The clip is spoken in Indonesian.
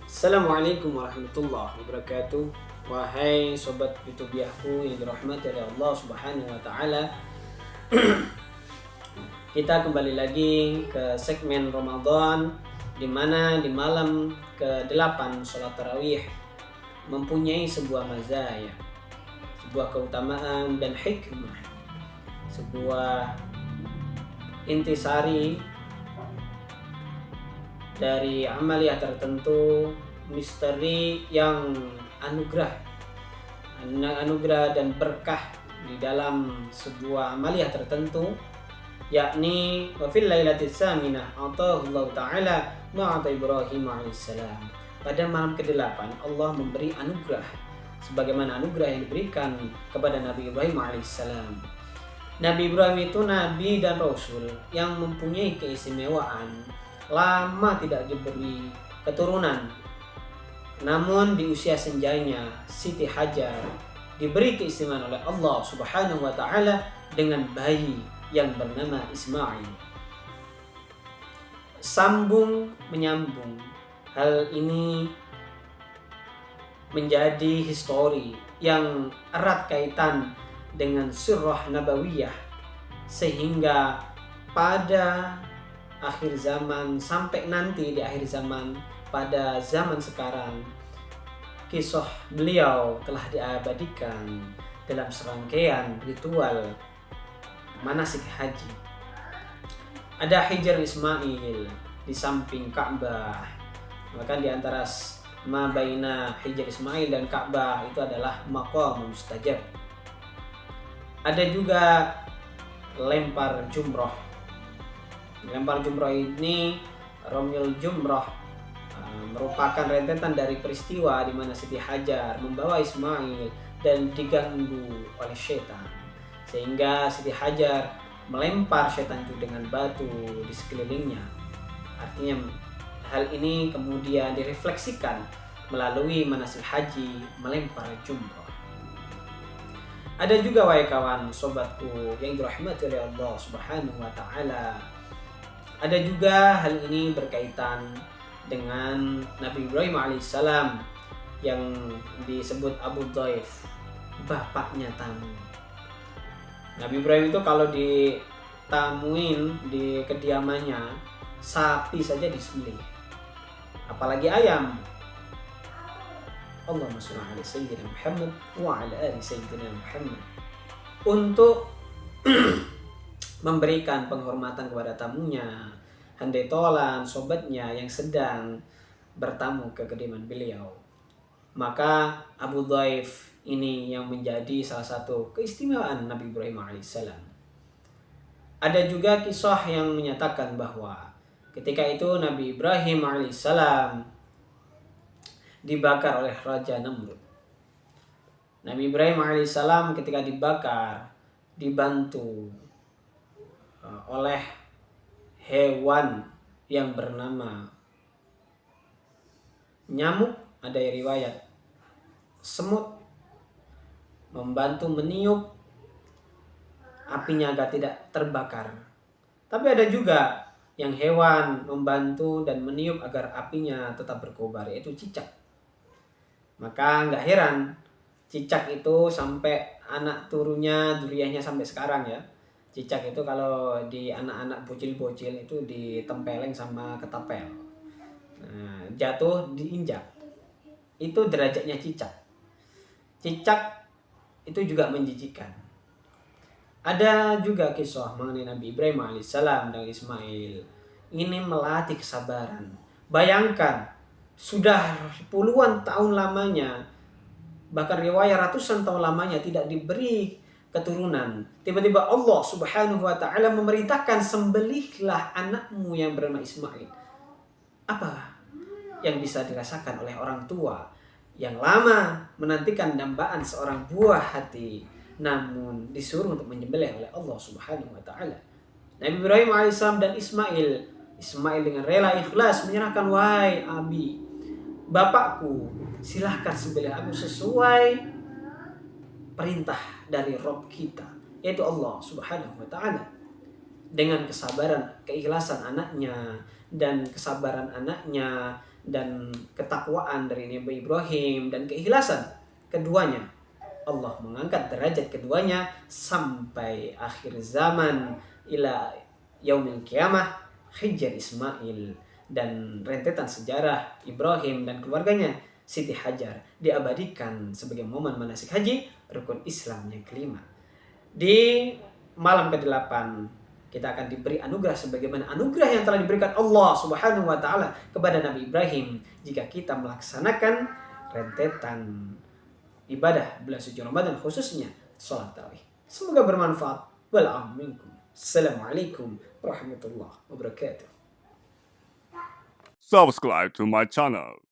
Assalamualaikum warahmatullahi wabarakatuh. Wahai sobat YouTubiahku yang dirahmati oleh Allah Subhanahu wa taala. Kita kembali lagi ke segmen Ramadan di mana di malam ke-8 salat tarawih mempunyai sebuah mazaya, sebuah keutamaan dan hikmah, sebuah intisari dari amaliyah tertentu, misteri yang anugerah dan berkah di dalam sebuah amaliyah tertentu, yakni wa fil lailatis saminah atahullah taala ma'ata Ibrahim alaihissalam. Pada malam ke-8 Allah memberi anugerah sebagaimana anugerah yang diberikan kepada Nabi Ibrahim alaihissalam. Nabi Ibrahim itu nabi dan rasul yang mempunyai keistimewaan, lama tidak diberi keturunan. Namun di usia senjanya Siti Hajar diberi keistimewaan oleh Allah Subhanahu wa taala dengan bayi yang bernama Ismail. Sambung menyambung, hal ini menjadi histori yang erat kaitan dengan surah nabawiyah, sehingga pada akhir zaman sampai nanti di akhir zaman, pada zaman sekarang, kisah beliau telah diabadikan dalam serangkaian ritual manasik haji. Ada Hijar Ismail di samping Ka'bah, maka di antara mabaina Hijar Ismail dan Ka'bah itu adalah maqam mustajab. Ada juga lempar jumroh. Lempar jumroh ini, Romyul Jumroh, merupakan rentetan dari peristiwa di mana Siti Hajar membawa Ismail dan diganggu oleh setan, sehingga Siti Hajar melempar setan itu dengan batu di sekelilingnya. Artinya hal ini kemudian direfleksikan melalui manasik haji melempar jumroh. Ada juga wahai kawan sobatku yang dirahmati oleh Allah Subhanahu wa taala, ada juga hal ini berkaitan dengan Nabi Ibrahim alaihissalam yang disebut Abu Dhaif, bapaknya tamu. Nabi Ibrahim itu kalau ditamuin di kediamannya, sapi saja disembelih, apalagi ayam. Allahumma shalli ala sayyidina Muhammad wa ala ali sayyidina Muhammad. Untuk memberikan penghormatan kepada tamunya, handai tolan sobatnya yang sedang bertamu ke kediaman beliau. Maka Abu Dhaif ini yang menjadi salah satu keistimewaan Nabi Ibrahim alaihissalam. Ada juga kisah yang menyatakan bahwa ketika itu Nabi Ibrahim alaihissalam dibakar oleh Raja Namrud. Nabi Ibrahim alaihissalam ketika dibakar dibantu oleh hewan yang bernama nyamuk, ada riwayat semut, membantu meniup apinya agar tidak terbakar. Tapi ada juga yang hewan membantu dan meniup agar apinya tetap berkobar, yaitu cicak. Maka nggak heran cicak itu sampai anak turunnya, duriannya sampai sekarang ya. Cicak itu kalau di anak-anak bocil-bocil itu ditempeleng sama ketapel. Nah, jatuh diinjak. Itu derajatnya cicak. Cicak itu juga menjijikan. Ada juga kisah mengenai Nabi Ibrahim alaihissalam dan Ismail. Ini melatih kesabaran. Bayangkan, sudah puluhan tahun lamanya, bahkan riwayat ratusan tahun lamanya tidak diberi keturunan. Tiba-tiba Allah Subhanahu wa taala memerintahkan, sembelihlah anakmu yang bernama Ismail. Apa yang bisa dirasakan oleh orang tua yang lama menantikan dambaan seorang buah hati, namun disuruh untuk menyembelih oleh Allah Subhanahu wa taala. Nabi Ibrahim alaihissalam dan Ismail dengan rela ikhlas menyerahkan, wahai abi, bapakku, silahkan sembelih aku sesuai perintah dari Rabb kita, yaitu Allah Subhanahu wa taala. dengan kesabaran, keikhlasan anaknya, dan kesabaran anaknya, dan ketakwaan dari Nabi Ibrahim, dan keikhlasan keduanya, Allah mengangkat derajat keduanya sampai akhir zaman, ila yaumil kiamah. Hijr Ismail dan rentetan sejarah Ibrahim dan keluarganya Siti Hajar diabadikan sebagai momen manasik haji rukun Islam yang kelima. Di malam ke-8 kita akan diberi anugerah sebagaimana anugerah yang telah diberikan Allah Subhanahu wa taala kepada Nabi Ibrahim jika kita melaksanakan rentetan ibadah bulan suci Ramadan, khususnya sholat tarawih. Semoga bermanfaat. Wa'alaikum. Assalamualaikum warahmatullahi wabarakatuh. Subscribe to my channel.